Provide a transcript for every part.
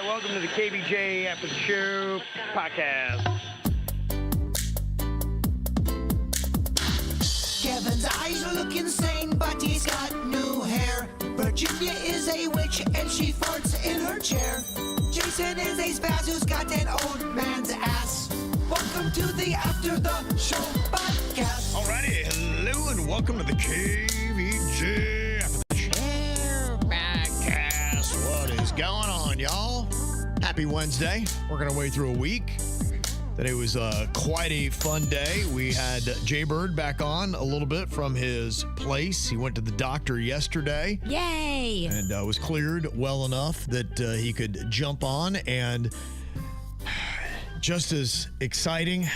Welcome to the KVJ After the Show podcast. Kevin's eyes look insane, but he's got new hair. Virginia is a witch, and she farts in her chair. Jason is a spaz who's got an old man's ass. Welcome to the After the Show podcast. Alrighty, hello and welcome to the KVJ After the Show podcast. What is going on, y'all? Happy Wednesday. Working our way through a week. Today was quite a fun day. We had Jbird back on a little bit from his place. He went to the doctor yesterday. Yay! And was cleared well enough that he could jump on. And just as exciting,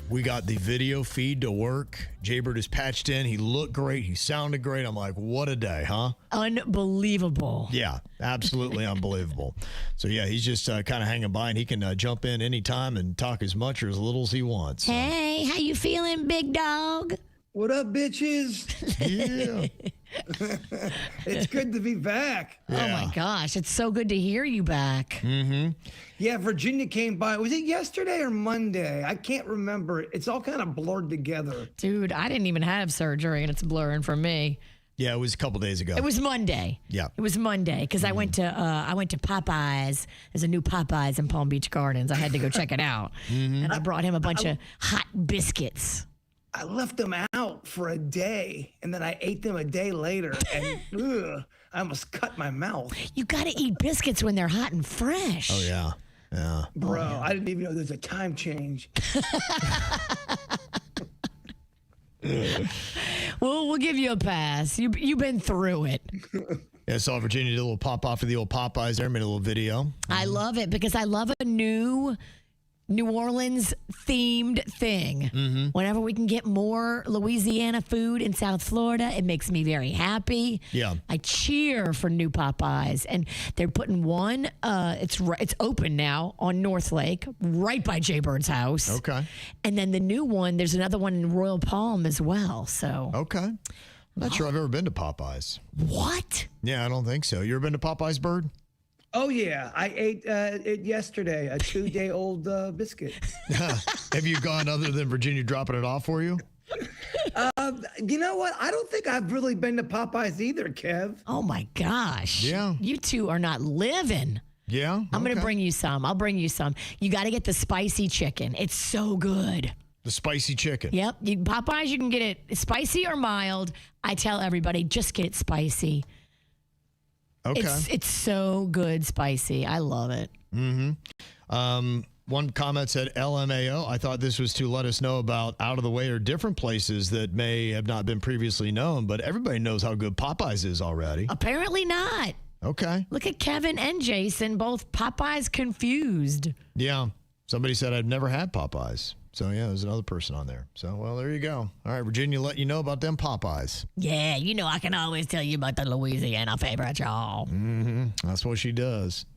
we got the video feed to work. Jbird is patched in. He looked great. He sounded great. I'm like, what a day, huh? Unbelievable. Yeah, absolutely unbelievable. So, yeah, he's just kind of hanging by, and he can jump in anytime and talk as much or as little as he wants. So. Hey, how you feeling, big dog? What up, bitches? Yeah. It's good to be back. Yeah. Oh, my gosh. It's so good to hear you back. Mm-hmm. Yeah, Virginia came by. Was it yesterday or Monday? I can't remember. It's all kind of blurred together. Dude, I didn't even have surgery, and it's blurring for me. Yeah, it was a couple days ago. It was Monday. Yeah. It was Monday because I went to Popeyes. There's a new Popeyes in Palm Beach Gardens. I had to go check it out. And I brought him a bunch of hot biscuits. I left them out for a day, and then I ate them a day later, and I almost cut my mouth. You got to eat biscuits when they're hot and fresh. Oh, yeah. Yeah. Bro, I didn't even know there's a time change. Well, we'll give you a pass. You've been through it. Yeah, I saw Virginia did a little pop off of the old Popeyes there, made a little video. I love it because I love a new New Orleans themed thing. Whenever we can get more Louisiana food in South Florida, it makes me very happy. Yeah. I cheer for new Popeyes, and they're putting one. It's open now on North Lake, right by Jbird's house. Okay. And then the new one, there's another one in Royal Palm as well. So Okay. Not sure I've ever been to Popeyes. what? Yeah, I don't think so. You ever been to Popeyes, Bird? Oh, yeah. I ate it yesterday, a 2-day-old biscuit. Have you gone other than Virginia dropping it off for you? You know what? I don't think I've really been to Popeyes either, Kev. Oh my gosh! Yeah. You two are not living. Yeah. I'm going to Okay. bring you some. I'll bring you some. You got to get the spicy chicken. It's so good. The spicy chicken. Yep. Popeyes, you can get it spicy or mild. I tell everybody, just get it spicy. Okay. It's so good spicy. I love it. One comment said, LMAO, I thought this was to let us know about out of the way or different places that may have not been previously known, but everybody knows how good Popeyes is already. Apparently not. Okay. Look at Kevin and Jason, both Popeyes confused. Yeah. Somebody said I've never had Popeyes. So, yeah, there's another person on there. So, well, there you go. All right, Virginia, let you know about them Popeyes. Yeah, you know I can always tell you about the Louisiana favorite, y'all. That's what she does.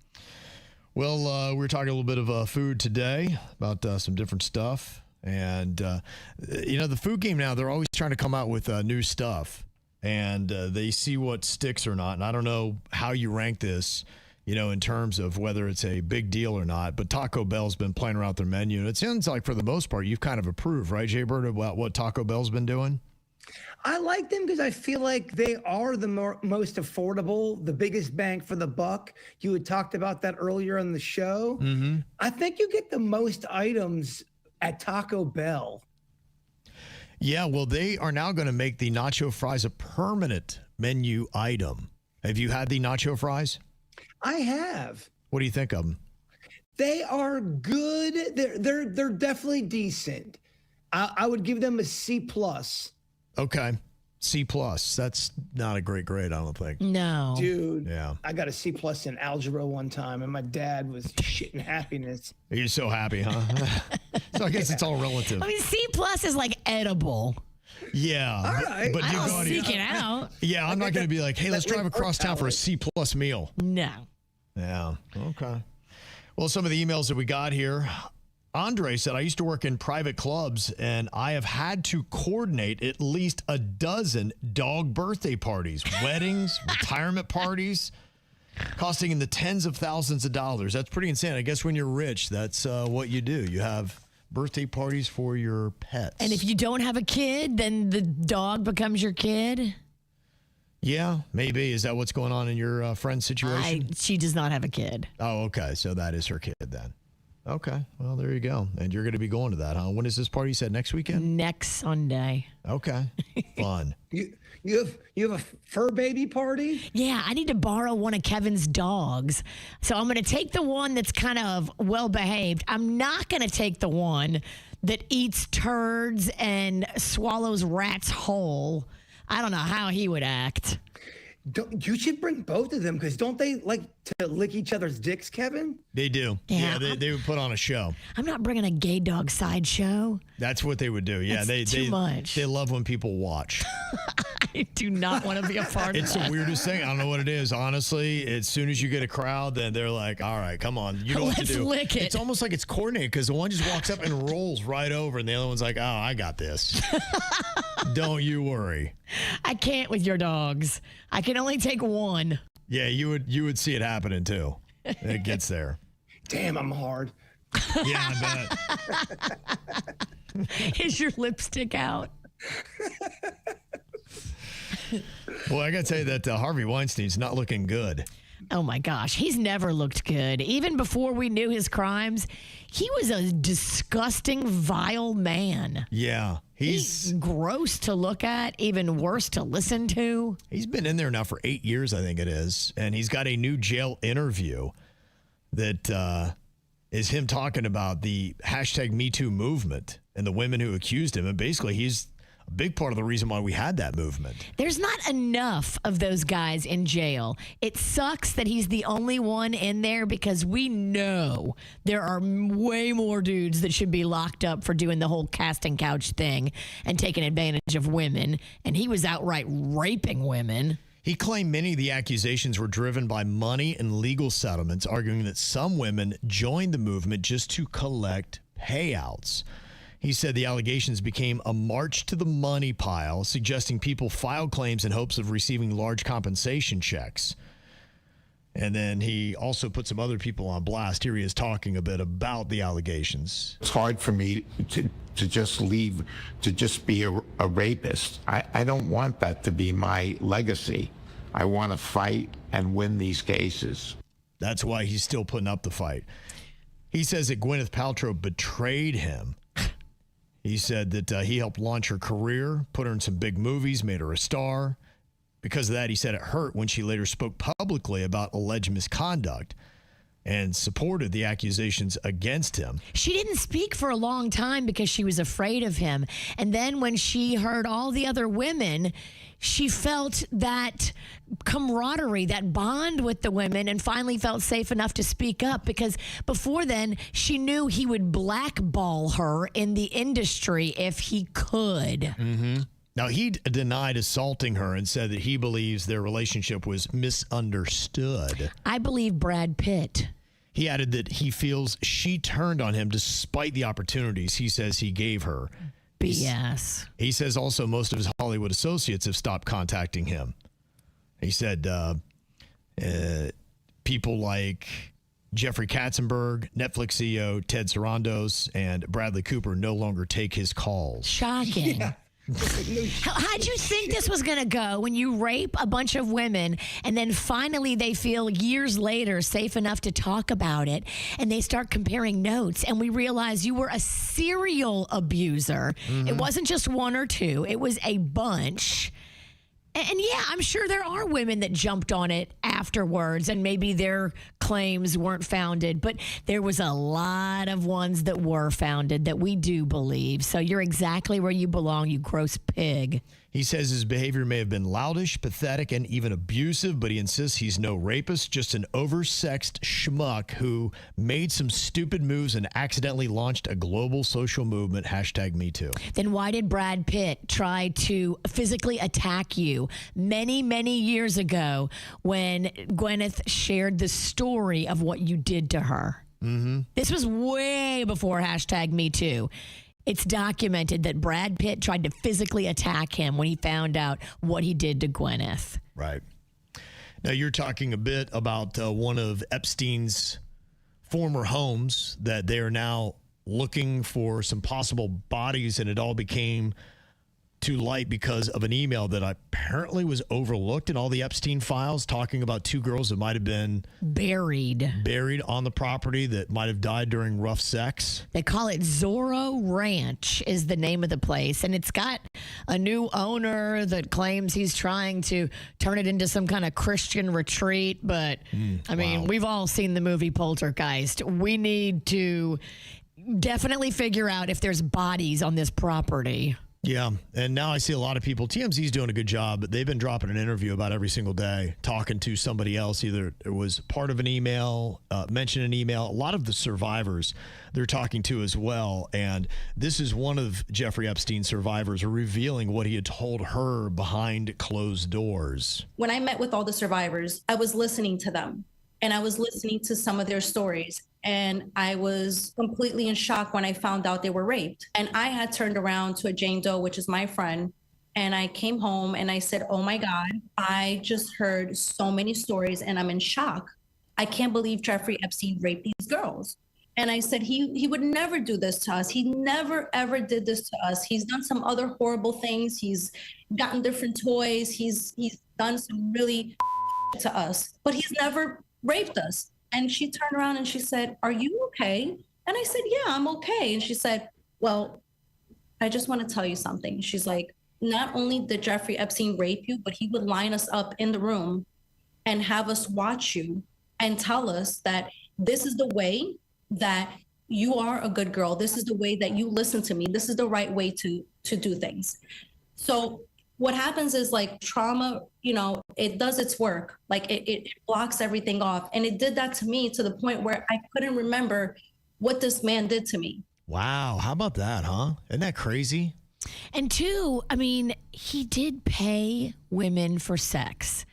Well, we were talking a little bit of food today about some different stuff. And, the food game now, they're always trying to come out with new stuff. And they see what sticks or not. And I don't know how you rank this, in terms of whether it's a big deal or not. But Taco Bell's been playing around with their menu. And it sounds like for the most part, you've kind of approved, right, Jbird, about what Taco Bell's been doing? I like them because I feel like they are the most affordable, the biggest bang for the buck. You had talked about that earlier in the show. I think you get the most items at Taco Bell. Yeah, well, they are now going to make the nacho fries a permanent menu item. Have you had the nacho fries? I have. What do you think of them? They are good. They're definitely decent. I would give them a C+. Okay. C+. That's not a great grade, I don't think. No. Dude, Yeah. I got a C+ in algebra one time, and my dad was shitting happiness. You're so happy, huh? So I guess it's all relative. I mean, C+ is like edible. Yeah. All right. But I you don't go seek it out. Yeah, I'm not going to be like, hey, let's drive across town for a C+ meal. No. Yeah. Okay. Well, some of the emails that we got here. Andre said, I used to work in private clubs, and I have had to coordinate at least a dozen dog birthday parties, weddings, retirement parties. costing in the tens of thousands of dollars. That's pretty insane. I guess when you're rich, that's what you do. You have birthday parties for your pets. And if you don't have a kid, then the dog becomes your kid? Yeah, maybe. Is that what's going on in your friend's situation? She does not have a kid. Oh, okay. So that is her kid then. Okay. Well, there you go. And you're going to be going to that, huh? When is this party? You said next weekend? Next Sunday. Okay. Fun. You have a fur baby party? Yeah, I need to borrow one of Kevin's dogs. So I'm going to take the one that's kind of well behaved. I'm not going to take the one that eats turds and swallows rats whole. I don't know how he would act. You should bring both of them, because don't they like to lick each other's dicks, Kevin? They do. Yeah, they would put on a show. I'm not bringing a gay dog sideshow. That's what they would do. Yeah, That's too much. They love when people watch. I do not want to be a part of It's that. the weirdest thing. I don't know what it is. Honestly, as soon as you get a crowd, then they're like, all right, come on. You know what to Let's do. lick it. It's almost like it's coordinated, because the one just walks up and rolls right over, and the other one's like, oh, I got this. Don't you worry. I can't with your dogs. I can only take one. Yeah, you would see it happening too. It gets there. Damn, I'm hard. Yeah, I bet. Is your lipstick out? Well, I got to tell you that Harvey Weinstein's not looking good. Oh my gosh, he's never looked good. Even before we knew his crimes, he was a disgusting, vile man. Yeah, He's gross to look at, even worse to listen to. he's been in there now for 8 years, I think it is, and he's got a new jail interview that is him talking about the #MeToo movement and the women who accused him, and basically he's a big part of the reason why we had that movement. There's not enough of those guys in jail. It sucks that he's the only one in there, because we know there are way more dudes that should be locked up for doing the whole casting couch thing and taking advantage of women. And he was outright raping women. He claimed many of the accusations were driven by money and legal settlements, arguing that some women joined the movement just to collect payouts. He said the allegations became a march to the money pile, suggesting people filed claims in hopes of receiving large compensation checks. And then he also put some other people on blast. Here he is talking a bit about the allegations. It's hard for me to just leave, to just be a rapist. I don't want that to be my legacy. I want to fight and win these cases. That's why he's still putting up the fight. He says that Gwyneth Paltrow betrayed him. He said that he helped launch her career, put her in some big movies, made her a star. Because of that, he said it hurt when she later spoke publicly about alleged misconduct and supported the accusations against him. She didn't speak for a long time because she was afraid of him. And then when she heard all the other women, she felt that camaraderie, that bond with the women, and finally felt safe enough to speak up, because before then she knew he would blackball her in the industry if he could. Mm-hmm. Now, he denied assaulting her and said that he believes their relationship was misunderstood. I believe Brad Pitt. He added that he feels she turned on him despite the opportunities he says he gave her. BS. He says also most of his Hollywood associates have stopped contacting him. He said people like Jeffrey Katzenberg, Netflix CEO Ted Sarandos, and Bradley Cooper no longer take his calls. Shocking. Yeah. How'd you think this was going to go when you rape a bunch of women and then finally they feel years later safe enough to talk about it, and they start comparing notes, and we realize you were a serial abuser? Mm-hmm. It wasn't just one or two, it was a bunch. And yeah, I'm sure there are women that jumped on it afterwards and maybe their claims weren't founded, but there was a lot of ones that were founded that we do believe. So you're exactly where you belong, you gross pig. He says his behavior may have been loutish, pathetic, and even abusive, but he insists he's no rapist, just an oversexed schmuck who made some stupid moves and accidentally launched a global social movement, #MeToo. Then why did Brad Pitt try to physically attack you many, many years ago when Gwyneth shared the story of what you did to her? Mm-hmm. This was way before #MeToo. It's documented that Brad Pitt tried to physically attack him when he found out what he did to Gwyneth. Right. Now, you're talking a bit about one of Epstein's former homes that they are now looking for some possible bodies, and it all became to light because of an email that apparently was overlooked in all the Epstein files, talking about two girls that might have been buried on the property that might have died during rough sex. They call it Zorro Ranch is the name of the place, and it's got a new owner that claims he's trying to turn it into some kind of Christian retreat. But I mean, we've all seen the movie Poltergeist. We need to definitely figure out if there's bodies on this property. Yeah, and now I see a lot of people. TMZ's doing a good job, but they've been dropping an interview about every single day, talking to somebody else. Either it was part of an email, mentioned an email. A lot of the survivors they're talking to as well. And this is one of Jeffrey Epstein's survivors revealing what he had told her behind closed doors. When I met with all the survivors, I was listening to them, and I was listening to some of their stories. And I was completely in shock when I found out they were raped. And I had turned around to a Jane Doe, which is my friend. And I came home and I said, oh my God, I just heard so many stories and I'm in shock. I can't believe Jeffrey Epstein raped these girls. And I said, he would never do this to us. He never, ever did this to us. He's done some other horrible things. He's gotten different toys. He's done some really to us, but he's never raped us. And she turned around and she said, are you okay? And I said, yeah, I'm okay. And she said, well, I just want to tell you something. She's like, not only did Jeffrey Epstein rape you, but he would line us up in the room and have us watch you and tell us that this is the way that you are a good girl. This is the way that you listen to me. This is the right way to do things. So what happens is, like, trauma, you know, it does its work. Like it blocks everything off. And it did that to me to the point where I couldn't remember what this man did to me. Wow. How about that, huh? Isn't that crazy? And two, I mean, he did pay women for sex.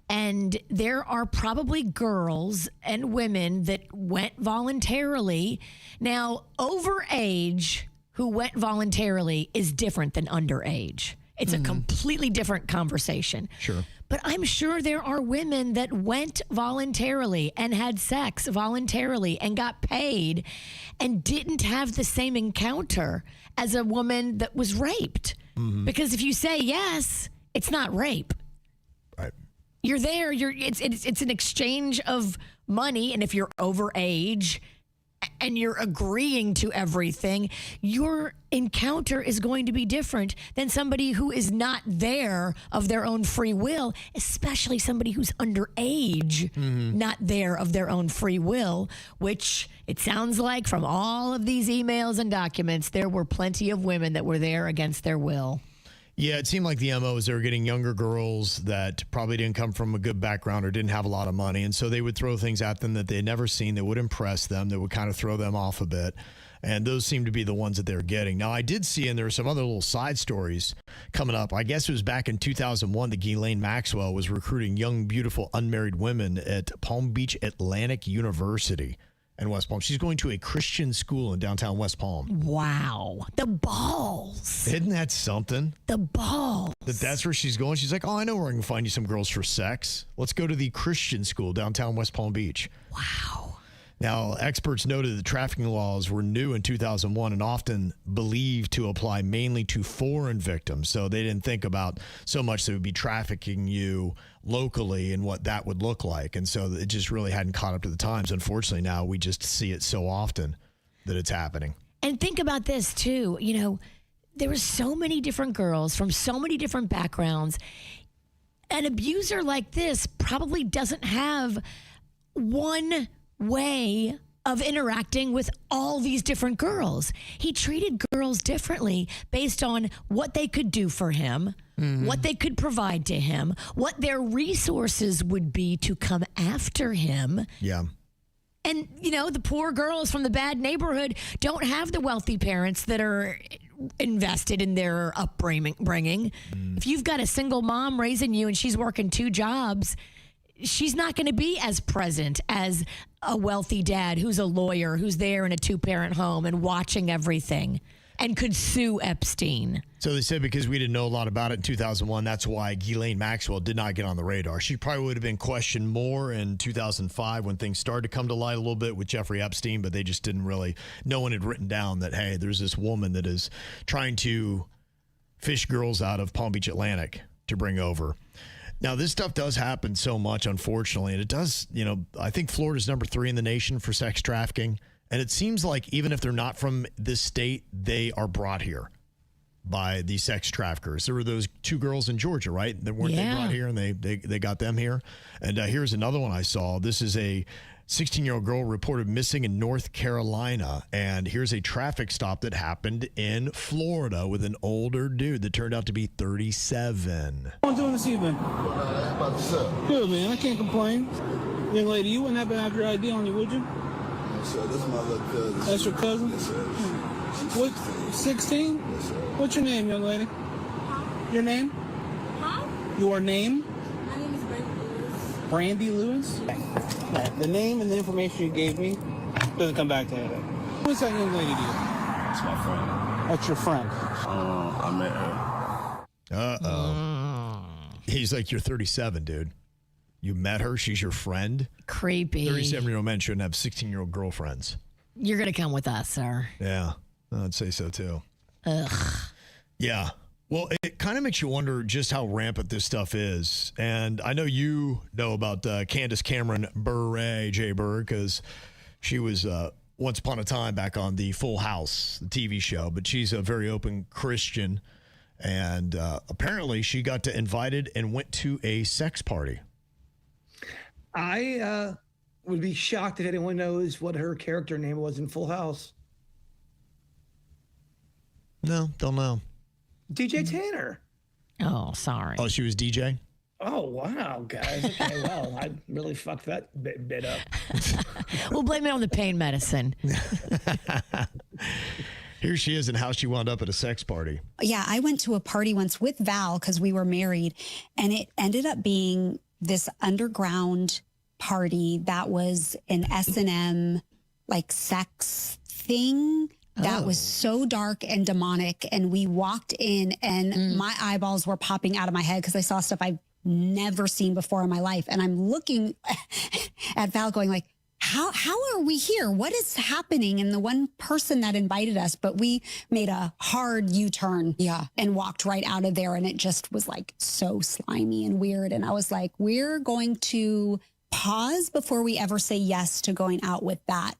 And there are probably girls and women that went voluntarily. Now, overage who went voluntarily is different than underage. It's a completely different conversation. Sure. But I'm sure there are women that went voluntarily and had sex voluntarily and got paid and didn't have the same encounter as a woman that was raped. Because if you say yes, it's not rape. Right. You're there. It's an exchange of money, and if you're overage and you're agreeing to everything, your encounter is going to be different than somebody who is not there of their own free will, especially somebody who's underage, not there of their own free will, which it sounds like from all of these emails and documents, there were plenty of women that were there against their will. Yeah, it seemed like the MO is they were getting younger girls that probably didn't come from a good background or didn't have a lot of money. And so they would throw things at them that they had never seen that would impress them, that would kind of throw them off a bit. And those seem to be the ones that they were getting. Now, I did see, and there were some other little side stories coming up. I guess it was back in 2001 that Ghislaine Maxwell was recruiting young, beautiful, unmarried women at Palm Beach Atlantic University in West Palm. She's going to a Christian school in downtown West Palm. Wow. The balls. Isn't that something? The balls. That's where she's going. She's like, oh, I know where I can find you some girls for sex. Let's go to the Christian school downtown West Palm Beach. Wow. Now, experts noted that trafficking laws were new in 2001 and often believed to apply mainly to foreign victims. So they didn't think about so much that would be trafficking you locally and what that would look like. And so it just really hadn't caught up to the times. Unfortunately, now we just see it so often that it's happening. And think about this, too. You know, there were so many different girls from so many different backgrounds. An abuser like this probably doesn't have one way of interacting with all these different girls. He treated girls differently based on what they could do for him, what they could provide to him, what their resources would be to come after him. Yeah. And, you know, the poor girls from the bad neighborhood don't have the wealthy parents that are invested in their upbringing. If you've got a single mom raising you and she's working 2 jobs, she's not going to be as present as a wealthy dad who's a lawyer, who's there in a 2-parent home and watching everything. and could sue Epstein. So they said because we didn't know a lot about it in 2001, that's why Ghislaine Maxwell did not get on the radar. She probably would have been questioned more in 2005 when things started to come to light a little bit with Jeffrey Epstein, but they just didn't really, no one had written down that, hey, there's this woman that is trying to fish girls out of Palm Beach Atlantic to bring over. Now, this stuff does happen so much, unfortunately, and it does, I think Florida's number 3 in the nation for sex trafficking, and it seems like even if they're not from this state, they are brought here by the sex traffickers. There were those 2 girls in Georgia, right? That weren't they brought here, and they got them here. And here's another one I saw. This is a 16-year-old girl reported missing in North Carolina, and here's a traffic stop that happened in Florida with an older dude that turned out to be 37. What are you doing this evening? Good, man. I can't complain. Young lady, you wouldn't happen to have your ID on you, would you? Yes, sir. This is my little cousin. That's your cousin? Yes, sir. What? 16? Yes, sir. What's your name, young lady? Your name? Huh? Your name? My name is Brandy Brandy Lewis. Lewis? The name and the information you gave me doesn't come back to anything. What's that young lady to you? That's my friend. That's your friend. I met her. Uh-oh. He's like, you're 37, dude. You met her? She's your friend? Creepy. 37-year-old men shouldn't have 16-year-old girlfriends. You're going to come with us, sir. Yeah, I'd say so, too. Ugh. Yeah. Well, it kind of makes you wonder just how rampant this stuff is. And I know you know about Candace Cameron Bure, Jbird, because she was once upon a time back on the Full House, the TV show. But she's a very open Christian. And apparently she got invited and went to a sex party. I would be shocked if anyone knows what her character name was in Full House. No, don't know. DJ Tanner. Oh, sorry. Oh, she was DJ? Oh, wow, guys. Okay, well, I really fucked that bit up. We'll blame it on the pain medicine. Here she is and how she wound up at a sex party. Yeah, I went to a party once with Val because we were married, and it ended up being this underground party that was an S&M, like, sex thing. That was so dark and demonic. And we walked in and my eyeballs were popping out of my head because I saw stuff I've never seen before in my life. And I'm looking at Val going like, how are we here? What is happening? And the one person that invited us, but we made a hard U-turn and walked right out of there. And it just was like so slimy and weird. And I was like, we're going to pause before we ever say yes to going out with that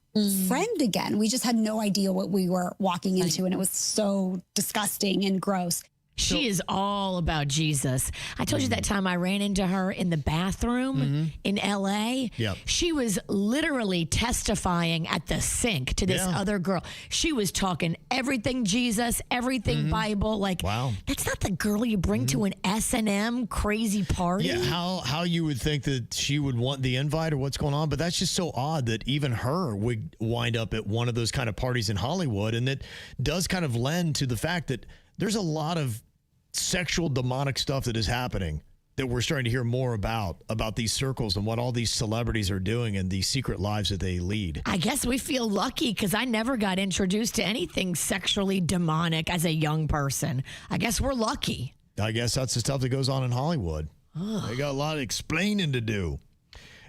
friend again. We just had no idea what we were walking into, and it was so disgusting and gross. She is all about Jesus. I told you that time I ran into her in the bathroom in L.A. Yep. She was literally testifying at the sink to this other girl. She was talking everything Jesus, everything Bible. Like, wow, that's not the girl you bring to an S&M crazy party. Yeah, how you would think that she would want the invite or what's going on, but that's just so odd that even her would wind up at one of those kind of parties in Hollywood, and that does kind of lend to the fact that there's a lot of sexual demonic stuff that is happening that we're starting to hear more about these circles and what all these celebrities are doing and the secret lives that they lead. I guess we feel lucky because I never got introduced to anything sexually demonic as a young person. I guess we're lucky. I guess that's the stuff that goes on in Hollywood. They got a lot of explaining to do.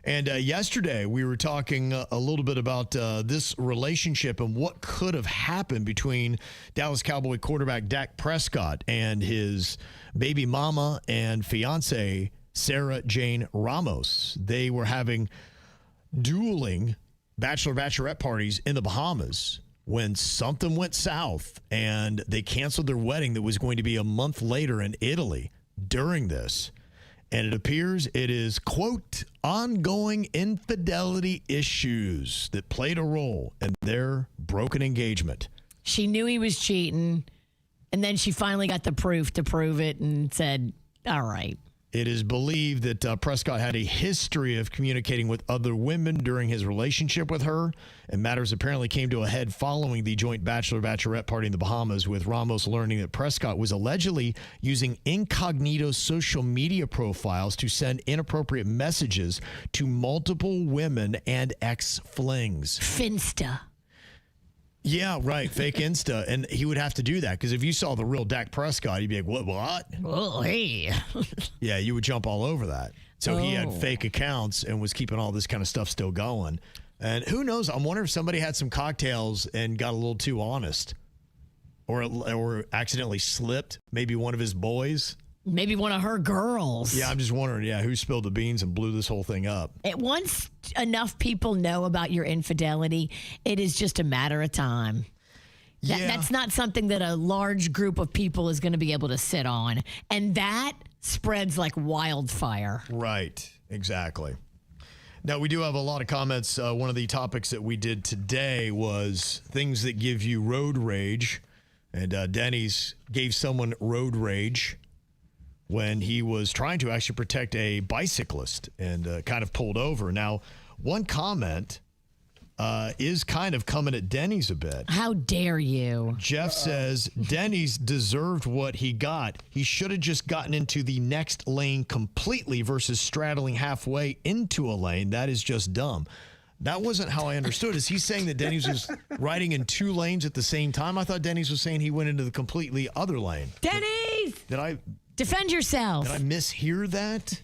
And yesterday we were talking a little bit about this relationship and what could have happened between Dallas Cowboy quarterback Dak Prescott and his baby mama and fiance, Sarah Jane Ramos. They were having dueling bachelorette parties in the Bahamas when something went south and they canceled their wedding that was going to be a month later in Italy during this. And it appears it is, quote, ongoing infidelity issues that played a role in their broken engagement. She knew he was cheating, and then she finally got the proof to prove it and said, all right. It is believed that Prescott had a history of communicating with other women during his relationship with her, and matters apparently came to a head following the joint bachelorette party in the Bahamas, with Ramos learning that Prescott was allegedly using incognito social media profiles to send inappropriate messages to multiple women and ex-flings. Finsta. Yeah, right. Fake Insta. And he would have to do that because if you saw the real Dak Prescott, you'd be like, what? Oh, hey. Yeah, you would jump all over that. So he had fake accounts and was keeping all this kind of stuff still going. And who knows? I'm wondering if somebody had some cocktails and got a little too honest or accidentally slipped. Maybe one of his boys. Maybe one of her girls. Yeah, I'm just wondering, who spilled the beans and blew this whole thing up? Once enough people know about your infidelity, it is just a matter of time. That's not something that a large group of people is going to be able to sit on. And that spreads like wildfire. Right, exactly. Now, we do have a lot of comments. One of the topics that we did today was things that give you road rage. And Denny's gave someone road rage when he was trying to actually protect a bicyclist and kind of pulled over. Now, one comment is kind of coming at Denny's a bit. How dare you? Jeff says Denny's deserved what he got. He should have just gotten into the next lane completely versus straddling halfway into a lane. That is just dumb. That wasn't how I understood. Is he saying that Denny's was riding in two lanes at the same time? I thought Denny's was saying he went into the completely other lane. Denny's! Did I defend yourself? Did I mishear that?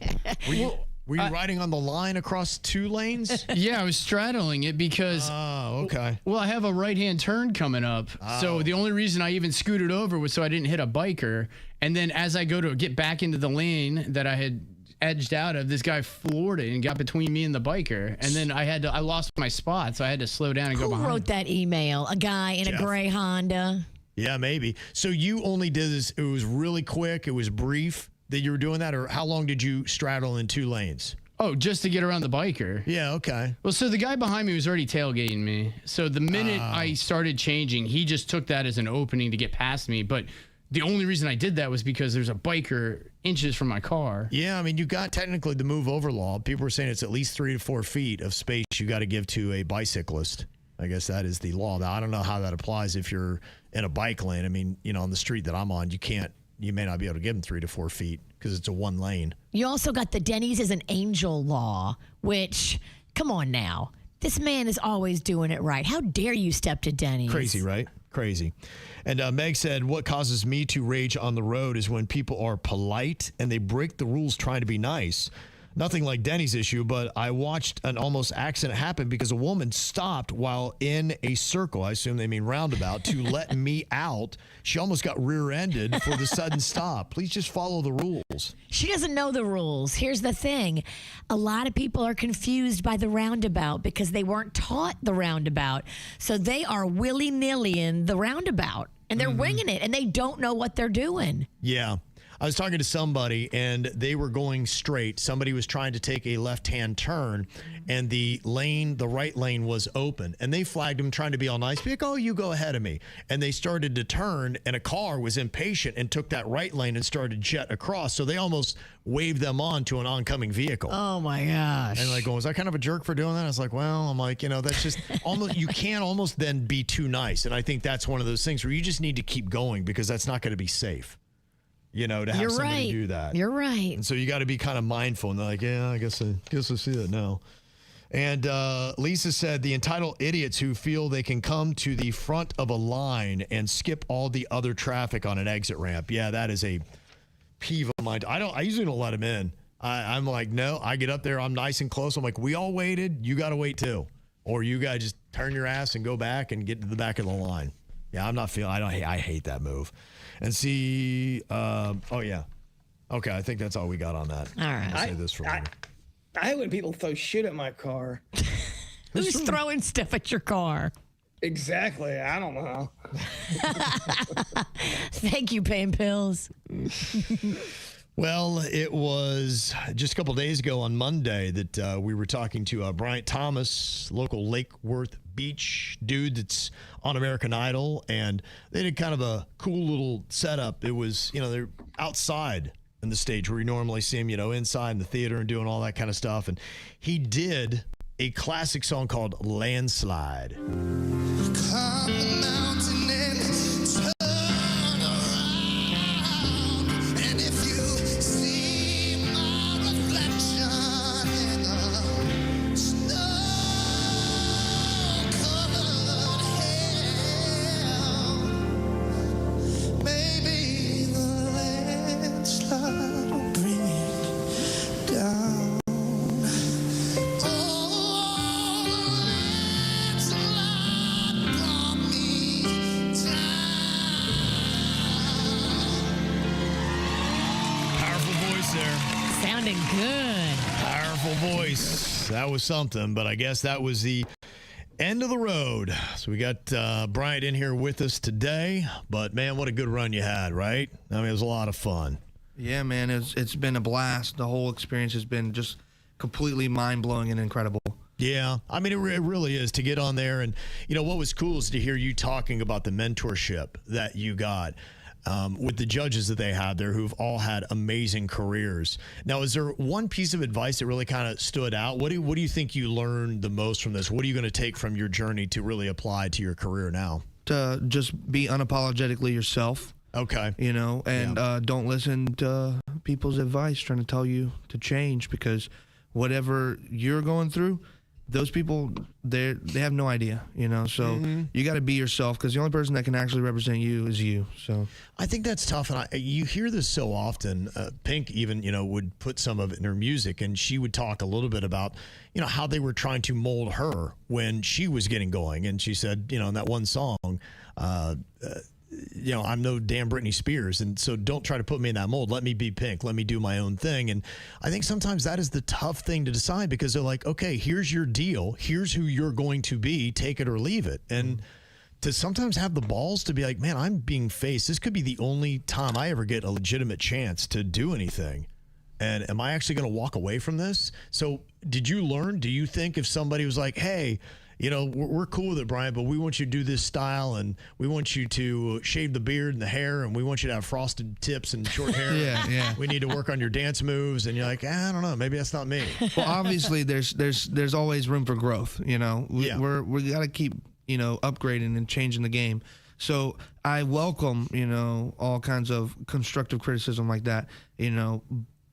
Were you riding on the line across two lanes? Yeah, I was straddling it because... Oh, okay. Well, I have a right-hand turn coming up. Oh. So the only reason I even scooted over was so I didn't hit a biker. And then as I go to get back into the lane that I had edged out of, this guy floored it and got between me and the biker. And then I lost my spot, so I had to slow down and go behind. Who wrote that email? A guy in a gray Honda? Yeah, maybe. So you only did this, it was really quick, it was brief that you were doing that, or how long did you straddle in two lanes? Oh, just to get around the biker. Yeah, okay. Well, so the guy behind me was already tailgating me. So the minute I started changing, he just took that as an opening to get past me. But the only reason I did that was because there's a biker inches from my car. Yeah, I mean, you got technically the move over law. People were saying it's at least 3 to 4 feet of space you got to give to a bicyclist. I guess that is the law. Now, I don't know how that applies if you're in a bike lane. I mean, on the street that I'm on, you may not be able to give them 3 to 4 feet because it's a one lane. You also got the Denny's is an angel law, which, come on now. This man is always doing it right. How dare you step to Denny's? Crazy, right? Crazy. And Meg said, what causes me to rage on the road is when people are polite and they break the rules trying to be nice. Nothing like Denny's issue, but I watched an almost accident happen because a woman stopped while in a circle, I assume they mean roundabout, to let me out. She almost got rear-ended for the sudden stop. Please just follow the rules. She doesn't know the rules. Here's the thing. A lot of people are confused by the roundabout because they weren't taught the roundabout. So they are willy-nilly in the roundabout, and they're winging it, and they don't know what they're doing. Yeah. I was talking to somebody, and they were going straight. Somebody was trying to take a left-hand turn, and the right lane was open. And they flagged them, trying to be all nice. Be like, oh, you go ahead of me. And they started to turn, and a car was impatient and took that right lane and started jet across. So they almost waved them on to an oncoming vehicle. Oh, my gosh. And was I kind of a jerk for doing that? I was like, well, that's just almost, you can't almost then be too nice. And I think that's one of those things where you just need to keep going because that's not going to be safe. To have somebody do that. You're right. And so you got to be kind of mindful. And they're like, yeah, I guess I see that now. And Lisa said, the entitled idiots who feel they can come to the front of a line and skip all the other traffic on an exit ramp. Yeah, that is a peeve of mine. I usually don't let them in. I'm like, no, I get up there. I'm nice and close. I'm like, we all waited. You got to wait too. Or you got to just turn your ass and go back and get to the back of the line. Yeah, I hate that move. And see, oh yeah. Okay, I think that's all we got on that. All right. I'll say this for me. I hate when people throw shit at my car. Who's throwing stuff at your car? Exactly. I don't know. Thank you, pain pills. Well, it was just a couple days ago on Monday that we were talking to Bryant Thomas, local Lake Worth Beach dude that's on American Idol, and they did kind of a cool little setup. It was, they're outside in the stage where you normally see them, inside in the theater and doing all that kind of stuff. And he did a classic song called Landslide. Climb the mountain and turn around, and if you see my reflection in the snow-covered haze, there. Sounding good. Powerful voice. That was something, but I guess that was the end of the road. So we got Bryant in here with us today, but man, what a good run you had, right? I mean, it was a lot of fun. Yeah, man, it's been a blast. The whole experience has been just completely mind-blowing and incredible. Yeah, I mean, it really is to get on there. And, you know, what was cool is to hear you talking about the mentorship that you got with the judges that they had there who've all had amazing careers. Now, is there one piece of advice that really kind of stood out? What do you think you learned the most from this? What are you going to take from your journey to really apply to your career now? To just be unapologetically yourself. Okay. You know, and don't listen to people's advice trying to tell you to change, because whatever you're going through, those people, they have no idea, you know. So you got to be yourself, because the only person that can actually represent you is you. So I think that's tough, and you hear this so often. Pink even, you know, would put some of it in her music, and she would talk a little bit about, you know, how they were trying to mold her when she was getting going, and she said, you know, in that one song, you know, I'm no damn Britney Spears, and so don't try to put me in that mold. Let me be Pink. Let me do my own thing. And I think sometimes that is the tough thing to decide, because they're like, okay, here's your deal. Here's who you're going to be. Take it or leave it. And to sometimes have the balls to be like, man, I'm being faced. This could be the only time I ever get a legitimate chance to do anything. And am I actually going to walk away from this? So did you learn? Do you think if somebody was like, hey, you know, we're cool with it, Brian, but we want you to do this style, and we want you to shave the beard and the hair, and we want you to have frosted tips and short hair. Yeah. We need to work on your dance moves. And you're like, I don't know, maybe that's not me. Well, obviously, there's always room for growth. You know, we got to keep, you know, upgrading and changing the game. So I welcome, you know, all kinds of constructive criticism like that, you know.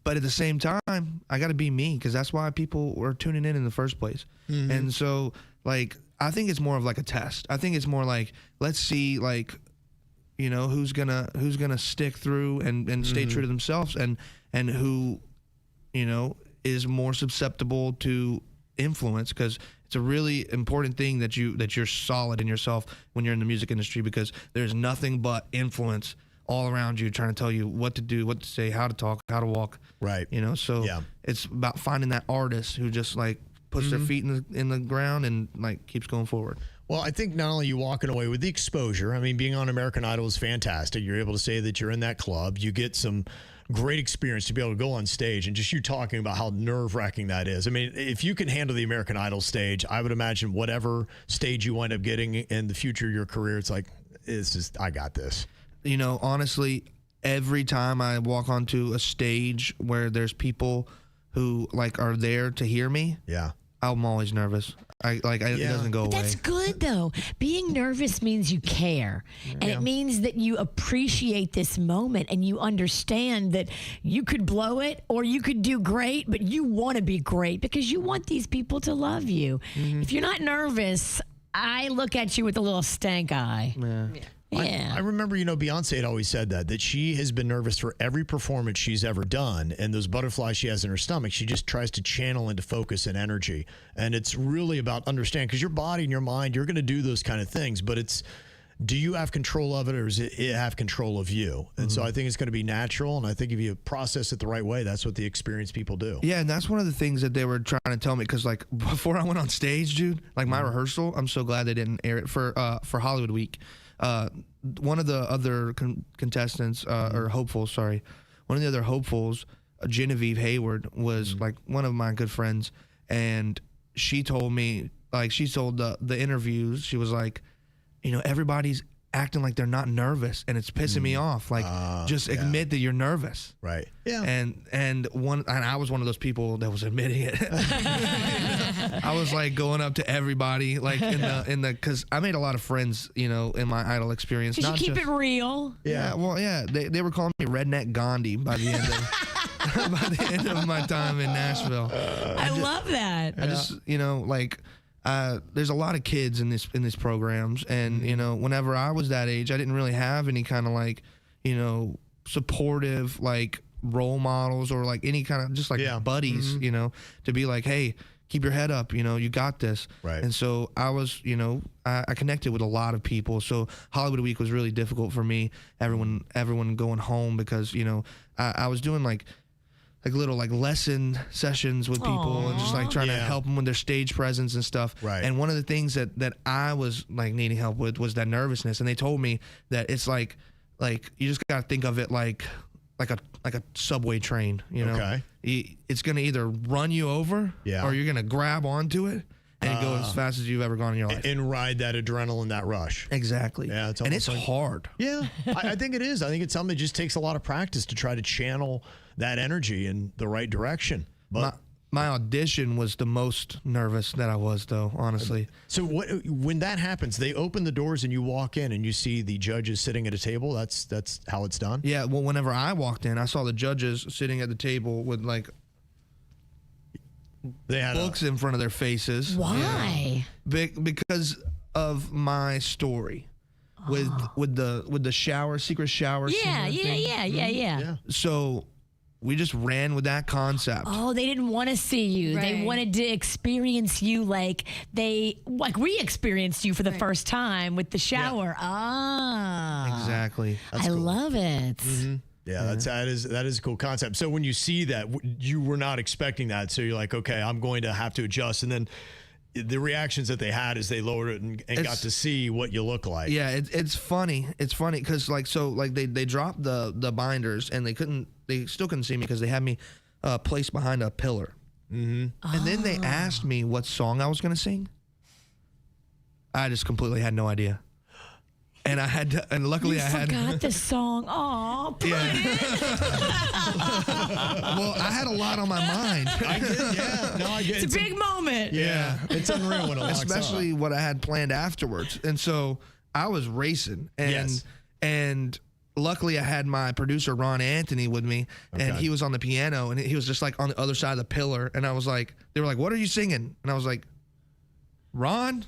But at the same time, I got to be me, because that's why people were tuning in the first place. And so, like, I think it's more of like a test. I think it's more like, let's see, like, you know, who's gonna stick through and stay true to themselves, and who, you know, is more susceptible to influence, because it's a really important thing that you're solid in yourself when you're in the music industry, because there's nothing but influence all around you trying to tell you what to do, what to say, how to talk, how to walk. Right. You know, so it's about finding that artist who just like puts their feet in the ground and like keeps going forward. Well, I think not only you walking away with the exposure, I mean, being on American Idol is fantastic. You're able to say that you're in that club. You get some great experience to be able to go on stage, and just you talking about how nerve-wracking that is. I mean, if you can handle the American Idol stage, I would imagine whatever stage you wind up getting in the future of your career, it's like, it's just, I got this. You know, honestly, every time I walk onto a stage where there's people who like are there to hear me, I'm always nervous. It doesn't go away. That's good, though. Being nervous means you care. And it means that you appreciate this moment, and you understand that you could blow it or you could do great, but you want to be great because you want these people to love you. If you're not nervous, I look at you with a little stank eye. Yeah. I remember, you know, Beyonce had always said that she has been nervous for every performance she's ever done. And those butterflies she has in her stomach, she just tries to channel into focus and energy. And it's really about understanding, because your body and your mind, you're going to do those kind of things. But it's, do you have control of it, or does it have control of you? And so I think it's going to be natural. And I think if you process it the right way, that's what the experienced people do. Yeah, and that's one of the things that they were trying to tell me, because like before I went on stage, dude, like my rehearsal, I'm so glad they didn't air it for Hollywood Week. One of the other contestants, or hopefuls, one of the other hopefuls, Genevieve Hayward, was like one of my good friends, and she told me, like, she told the interviews, she was like, you know, everybody's acting like they're not nervous, and it's pissing me off. Like, just admit that you're nervous. Right. Yeah. And I was one of those people that was admitting it. I was like going up to everybody, like because I made a lot of friends, you know, in my Idol experience. Did you keep it real? Yeah. Well, yeah. They were calling me Redneck Gandhi by the end of my time in Nashville. I love that. I just, you know, like. There's a lot of kids in these programs, and you know, whenever I was that age, I didn't really have any kind of like, you know, supportive like role models, or like any kind of just like buddies, you know, to be like, hey, keep your head up, you know, you got this. Right. And so I was, you know, I connected with a lot of people. So Hollywood Week was really difficult for me. Everyone going home, because you know, I was doing like little like lesson sessions with people and just like trying to help them with their stage presence and stuff. Right. And one of the things that I was like needing help with was that nervousness. And they told me that it's like you just got to think of it like a subway train, you know? Okay. It's going to either run you over or you're going to grab onto it and go as fast as you've ever gone in your life. And ride that adrenaline, that rush. Exactly. Yeah, and it's hard. Yeah, I think it is. I think it's something that just takes a lot of practice to try to channel that energy in the right direction. But my audition was the most nervous that I was, though, honestly. So when that happens, they open the doors and you walk in and you see the judges sitting at a table. That's how it's done? Yeah, well, whenever I walked in, I saw the judges sitting at the table with like they had books in front of their faces. Why? Because of my story with the shower, secret shower. Yeah. So we just ran with that concept. Oh, they didn't want to see you. Right. They wanted to experience you like we experienced you for the first time with the shower. Exactly. I love it. Mm-hmm. Yeah, that is a cool concept. So when you see that, you were not expecting that. So you're like, okay, I'm going to have to adjust. And then the reactions that they had is they lowered it and got to see what you look like. Yeah, it's funny. It's funny because they dropped the binders and they still couldn't see me because they had me placed behind a pillar. Mm-hmm. And then they asked me what song I was going to sing. I just completely had no idea. And I had to, and luckily I forgot the song. Oh, well, I had a lot on my mind. I get, yeah. No, I get it's a big moment. Yeah, it's unreal when it locks especially up. what I had planned afterwards. And so I was racing, and luckily I had my producer Ron Anthony with me, and he was on the piano, and he was just like on the other side of the pillar, and I was like, they were like, "What are you singing?" And I was like, "Ron."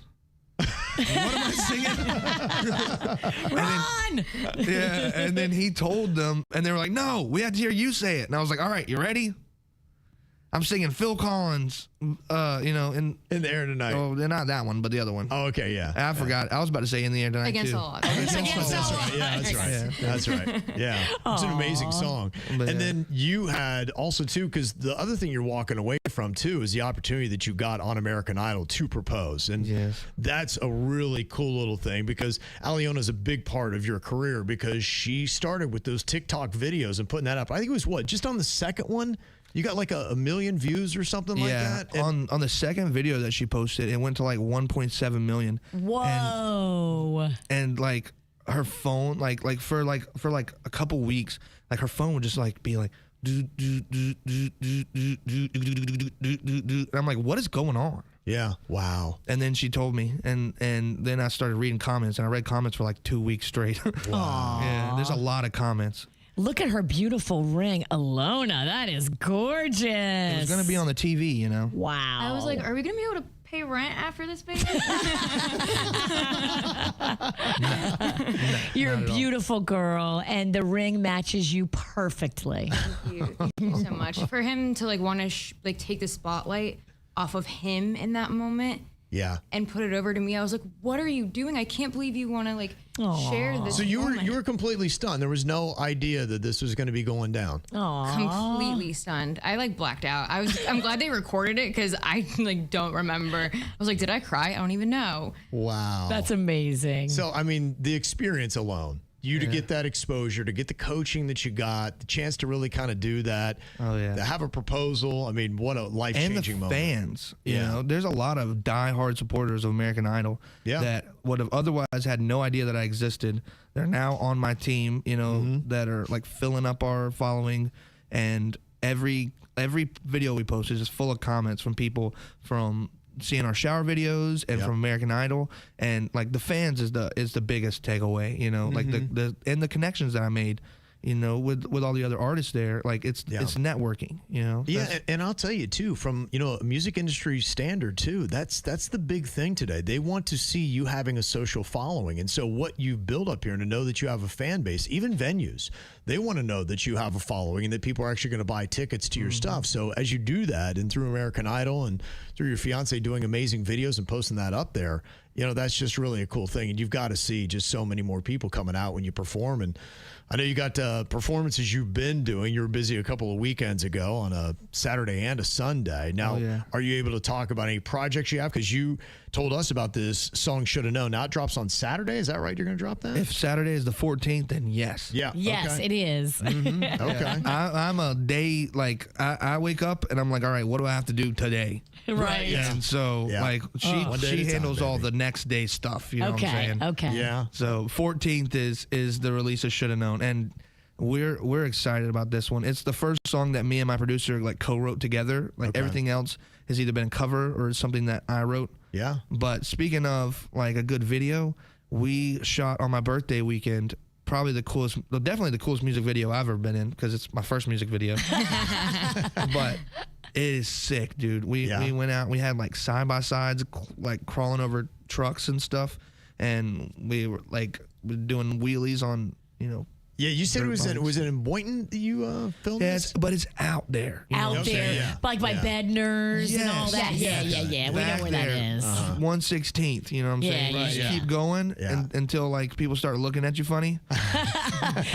What am I singing? Run! And then he told them, and they were like, "No, we had to hear you say it." And I was like, "All right, you ready?" I'm singing Phil Collins, in the air tonight. Oh, not that one, but the other one. Oh, okay, yeah. I forgot. I was about to say in the air tonight Against too. all odds. That's right. Yeah, that's right. Yeah. That's right. Yeah, it's an amazing song. But and then you had also too, because the other thing you're walking away from too is the opportunity that you got on American Idol to propose, and that's a really cool little thing because Aliona is a big part of your career because she started with those TikTok videos and putting that up. I think it was just on the second one. You got like a million views or something like that? And on the second video that she posted, it went to like 1.7 million. Whoa. And like her phone, like for a couple weeks, like her phone would just like be like and I'm like, what is going on? Yeah. Wow. And then she told me, and then I started reading comments, and I read comments for like 2 weeks straight. Wow. Yeah, there's a lot of comments. Look at her beautiful ring. Alona, that is gorgeous. It was going to be on the TV, you know? Wow. I was like, are we going to be able to pay rent after this, baby? You're a beautiful girl, and the ring matches you perfectly. Thank you so much. For him to like want to take the spotlight off of him in that moment. Yeah. And put it over to me. I was like, what are you doing? I can't believe you want to share this. So you moment. were completely stunned. There was no idea that this was going to be going down. Completely stunned. I blacked out. I'm glad they recorded it because I don't remember. I was like, did I cry? I don't even know. Wow. That's amazing. So I mean, the experience alone. To get that exposure, to get the coaching that you got, the chance to really kind of do that. Oh yeah. To have a proposal. I mean, what a life-changing moment. And the fans, you know, there's a lot of diehard supporters of American Idol that would have otherwise had no idea that I existed. They're now on my team, you know, that are like filling up our following, and every video we post is just full of comments from people from seeing our shower videos and from American Idol, and like the fans is the biggest takeaway, you know, like the connections that I made, you know, with all the other artists there, like it's networking, you know. Yeah, and I'll tell you too, from a music industry standard too, that's the big thing today. They want to see you having a social following, and so what you build up here, and to know that you have a fan base, even venues, they want to know that you have a following and that people are actually going to buy tickets to your stuff. So as you do that, and through American Idol and through your fiance doing amazing videos and posting that up there, that's just really a cool thing. And you've got to see just so many more people coming out when you perform. And I know you got performances you've been doing. You were busy a couple of weekends ago on a Saturday and a Sunday. Now, are you able to talk about any projects you have? Because you told us about this song Shoulda Known. Now it drops on Saturday. Is that right? You're going to drop that? If Saturday is the 14th, then yes. Yeah. Yes, it is. Okay. I'm a day, like, I wake up and I'm like, all right, what do I have to do today? Right. And so, like, she handles all the next day stuff. You know what I'm saying? Okay. Yeah. So 14th is the release of Shoulda Known, and we're excited about this one. It's the first song that me and my producer like co-wrote together. Like everything else has either been a cover or something that I wrote. Yeah. But speaking of like a good video, we shot on my birthday weekend probably definitely the coolest music video I've ever been in, because it's my first music video. But it is sick, dude. We went out, we had like side by sides, like crawling over trucks and stuff, and we were like doing wheelies on, Yeah, you said was it in Boynton that you filmed this? But it's out there. Out there, like by Bednar's and all that. Yeah. We know where that is. 1/16th, you know what I'm saying? Yeah, You just keep going until like people start looking at you funny.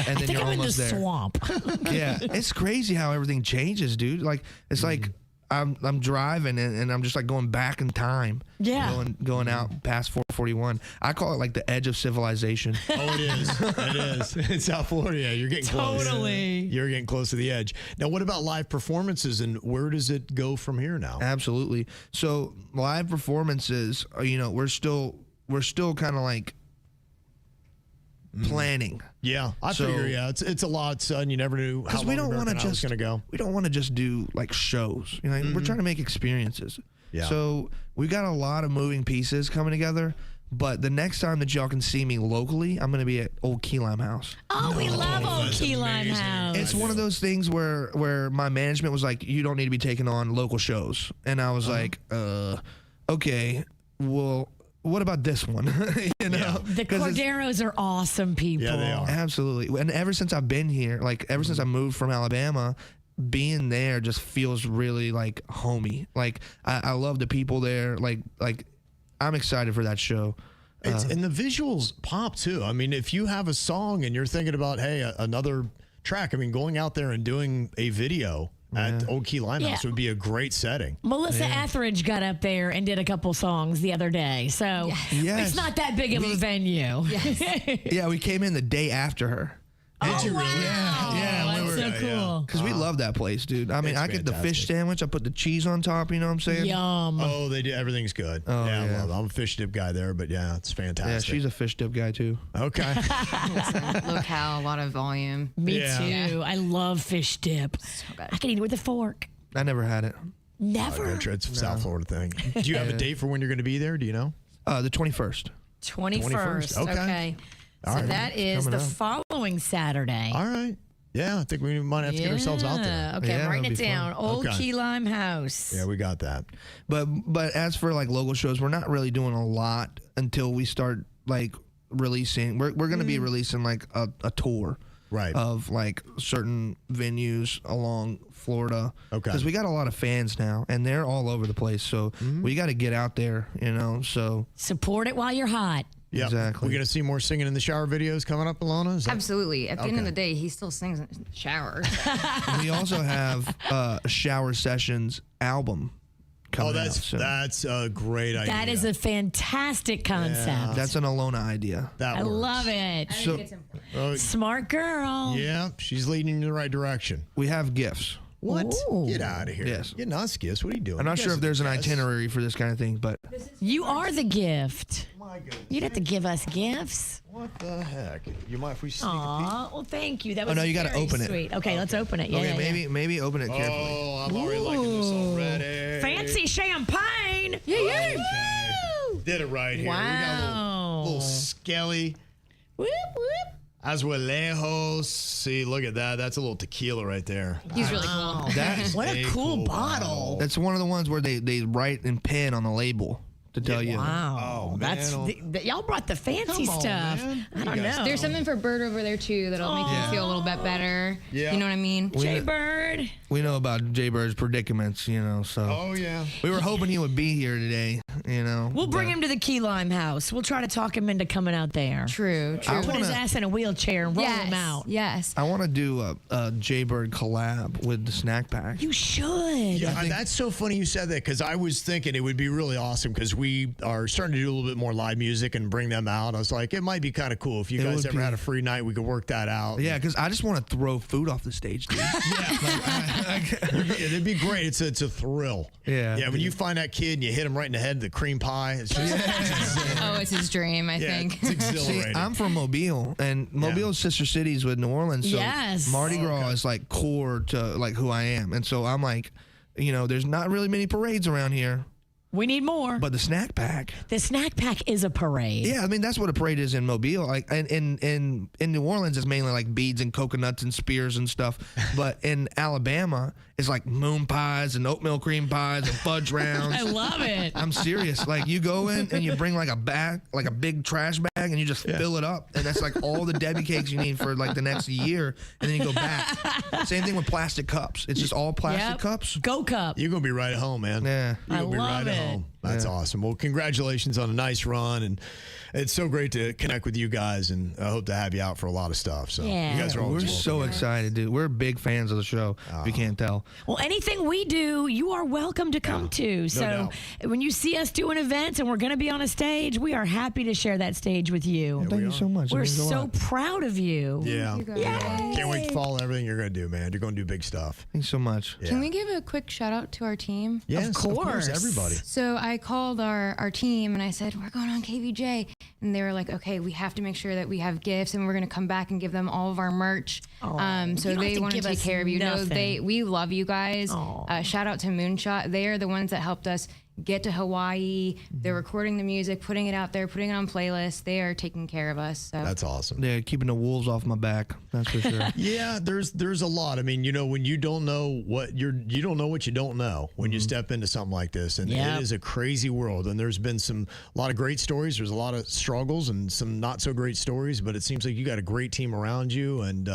And then you're almost there. Swamp. Yeah, it's crazy how everything changes, dude. Like it's like I'm driving and I'm just like going back in time. Yeah. Going out past 441. I call it like the edge of civilization. Oh, it is. It is. In South Florida, you're getting close. Totally. You're getting close to the edge. Now, what about live performances, and where does it go from here now? Absolutely. So live performances, we're still kind of like planning. Yeah, I figure. Yeah, it's a lot, son. You never knew how long we don't want to just going to go. We don't want to just do like shows. We're trying to make experiences. Yeah. So we got a lot of moving pieces coming together. But the next time that y'all can see me locally, I'm going to be at Old Key Lime House. Oh, we love Old Key Lime House. It's one of those things where my management was like, you don't need to be taking on local shows. And I was like, okay, well, what about this one? The Corderos are awesome people. Yeah, they are. Absolutely. And ever since I've been here, like ever since I moved from Alabama, being there just feels really like homey. Like I love the people there. Like I'm excited for that show. And the visuals pop too. I mean, if you have a song and you're thinking about, hey, another track, I mean, going out there and doing a video at Old Key Limehouse would be a great setting. Melissa Etheridge got up there and did a couple songs the other day. So it's not that big of a venue. Yeah, we came in the day after her. Did you really? Yeah. That's so cool. Because we love that place, dude. I mean, I get the fish sandwich. I put the cheese on top, you know what I'm saying? Yum. Oh, they do. Everything's good. Oh, I yeah. love it. I'm a fish dip guy there, but yeah, it's fantastic. Yeah, she's a fish dip guy, too. Okay. Locale, a lot of volume. Me too. I love fish dip. So good. I can eat it with a fork. I never had it. Never. It's a South Florida thing. Do you have a date for when you're going to be there? Do you know? The 21st. 21st. Okay. All So right. that is the following Saturday. All right. Yeah, I think we might have to get ourselves out there. Okay, Yeah, I'm writing that'll it be down. fun. Old Okay. Key Lime House. Yeah, we got that. But as for like local shows, we're not really doing a lot until we start like releasing. We're going to be releasing like a tour. Right. Of like certain venues along Florida. Okay. Because we got a lot of fans now and they're all over the place. So we got to get out there, so. Support it while you're hot. Yeah, Exactly. We're going to see more singing in the shower videos coming up, Alana? Is that- Absolutely. At the end of the day, he still sings in the shower. We also have a Shower Sessions album coming out soon. that's a great idea. That is a fantastic concept. That's an Alona idea. That I works. love it. Smart girl. Yeah, she's leading in the right direction. We have gifts. What? Ooh. Get out of here. Yes. Getting us gifts. What are you doing? I'm not sure if there's an itinerary for this kind of thing, but You are the gift. My goodness. You'd have to give us gifts. What the heck? You mind if we sneak a peek? Aw, well, thank you. That was no, you gotta very open it. sweet. Okay, let's open it. Yeah, okay, yeah, maybe open it carefully. Oh, I'm already liking this already. yeah. Fancy champagne. Yeah, Okay. Did it right here. We got a Wow. little skelly. Whoop, whoop. Azulejos. See, look at that. That's a little tequila right there. He's really cool. That's What a cool bottle. That's one of the ones where they write in pen on the label to tell you. Wow. Oh, That's man. y'all brought the fancy Come on, stuff. man. I don't know. There's something for Bird over there, too, that'll make you feel a little bit better. Yeah. You know what I mean? Jbird. We know about Jbird's predicaments, so. Oh, yeah. We were hoping he would be here today, you know. We'll bring him to the Key Lime house. We'll try to talk him into coming out there. True. Put his ass in a wheelchair and roll him out. Yes. I want to do a Jbird collab with the snack pack. You should. Yeah, that's so funny you said that, because I was thinking it would be really awesome, because we are starting to do a little bit more live music and bring them out. I was like, it might be kind of cool if you guys ever had a free night. We could work that out. Yeah, because I just want to throw food off the stage, dude. It'd be great. It's a thrill. Yeah. Yeah. When you find that kid and you hit him right in the head with the cream pie, it's just Oh, it's his dream, I think. It's exhilarating. See, I'm from Mobile, and Mobile's sister cities with New Orleans. So Mardi Gras is like core to like who I am, and so I'm like, you know, there's not really many parades around here. We need more. But the snack pack. The snack pack is a parade. Yeah, I mean that's what a parade is in Mobile. Like in New Orleans, it's mainly like beads and coconuts and spears and stuff. But in Alabama, it's like moon pies and oatmeal cream pies and fudge rounds. I love it. I'm serious. Like you go in and you bring like a big trash bag, and you just fill it up, and that's like all the Debbie cakes you need for like the next year, and then you go back. Same thing with plastic cups. It's just all plastic cups. Go cup. You're gonna be right at home, man. Yeah, you're gonna I be love right at home. That's awesome. Well, congratulations on a nice run, and it's so great to connect with you guys, and I hope to have you out for a lot of stuff. So you guys are always We're so excited, dude. We're big fans of the show. If you can't tell. Well, anything we do, you are welcome to come to. So when you see us doing events and we're going to be on a stage, we are happy to share that stage with you. Thank you so much. We're so proud of you. Yeah. Can't wait to follow everything you're going to do, man. You're going to do big stuff. Thanks so much. Can we give a quick shout out to our team? Yes, of course, everybody. So I called our team and I said, we're going on KVJ. And they were like, okay, we have to make sure that we have gifts, and we're going to come back and give them all of our merch. So they want to take care of you. No, we love you guys. Shout out to Moonshot. They are the ones that helped us get to Hawaii. They're recording the music, putting it out there, putting it on playlists. They are taking care of us. So. That's awesome. Yeah, keeping the wolves off my back. That's for sure. Yeah, there's a lot. I mean, you know, when you don't know what you don't know what you don't know when you step into something like this, and it is a crazy world. And there's been a lot of great stories. There's a lot of struggles and some not so great stories. But it seems like you got a great team around you, and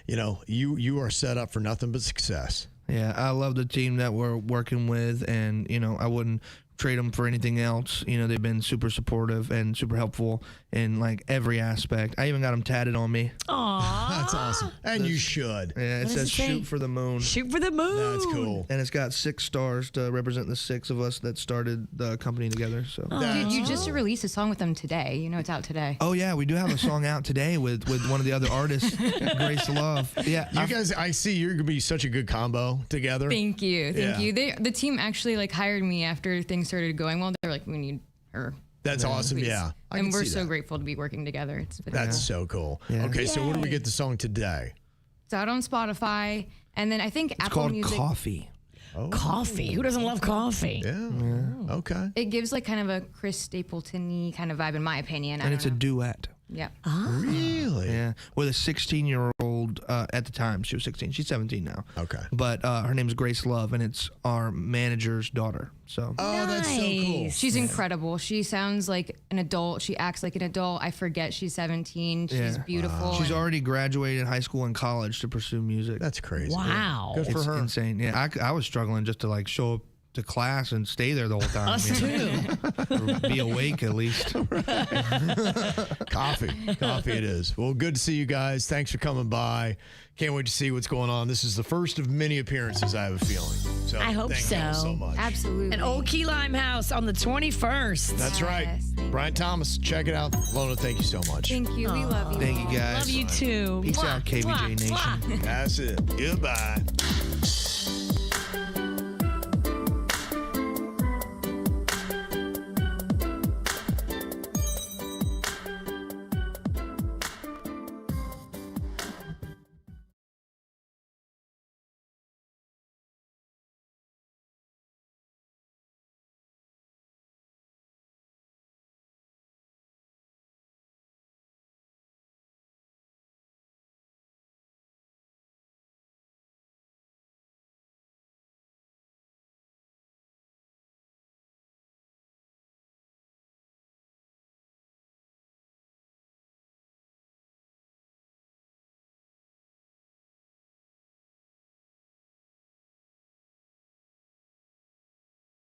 you know, you are set up for nothing but success. Yeah, I love the team that we're working with, and you know, I wouldn't trade them for anything else. You know, they've been super supportive and super helpful in like every aspect. I even got them tatted on me. Aww, that's awesome. And you should. Yeah, it says "Shoot for the Moon." Shoot for the moon. That's cool. And it's got 6 stars to represent the 6 of us that started the company together. So, dude, you just released a song with them today. You know, it's out today. Oh yeah, we do have a song out today with one of the other artists, Grace Love. Yeah, you guys, I see you're gonna be such a good combo together. Thank you. The team actually like hired me after things started going well. They were like, we need her. That's awesome. Please. Yeah, and we're so grateful to be working together. That's so cool. Yeah. Okay, so where do we get the song today? It's out on Spotify, and then I think it's Apple called Music. Coffee. Oh. Coffee. Who doesn't love coffee? Yeah. Okay. It gives like kind of a Chris Stapleton-y kind of vibe, in my opinion. And it's a duet. Yeah. Really? Yeah. With a 16-year-old at the time. She was 16. She's 17 now. Okay. But her name is Grace Love, and it's our manager's daughter. So. Oh, that's so cool. She's incredible. She sounds like an adult. She acts like an adult. I forget she's 17. She's beautiful. She's already graduated high school and college to pursue music. That's crazy. Wow. Good for her. Insane. Yeah. I was struggling just to like show up to class and stay there the whole time. Us too. Or be awake at least. Coffee it is. Well, good to see you guys. Thanks for coming by. Can't wait to see what's going on. This is the first of many appearances, I have a feeling. So I hope thank you all so much. Absolutely. An old Key Lime house on the 21st. That's right. Bryant Thomas, check it out. Lona, thank you so much. Thank you. We love you. Thank you guys. Love you too. Peace out, KVJ Nation. That's it. Goodbye.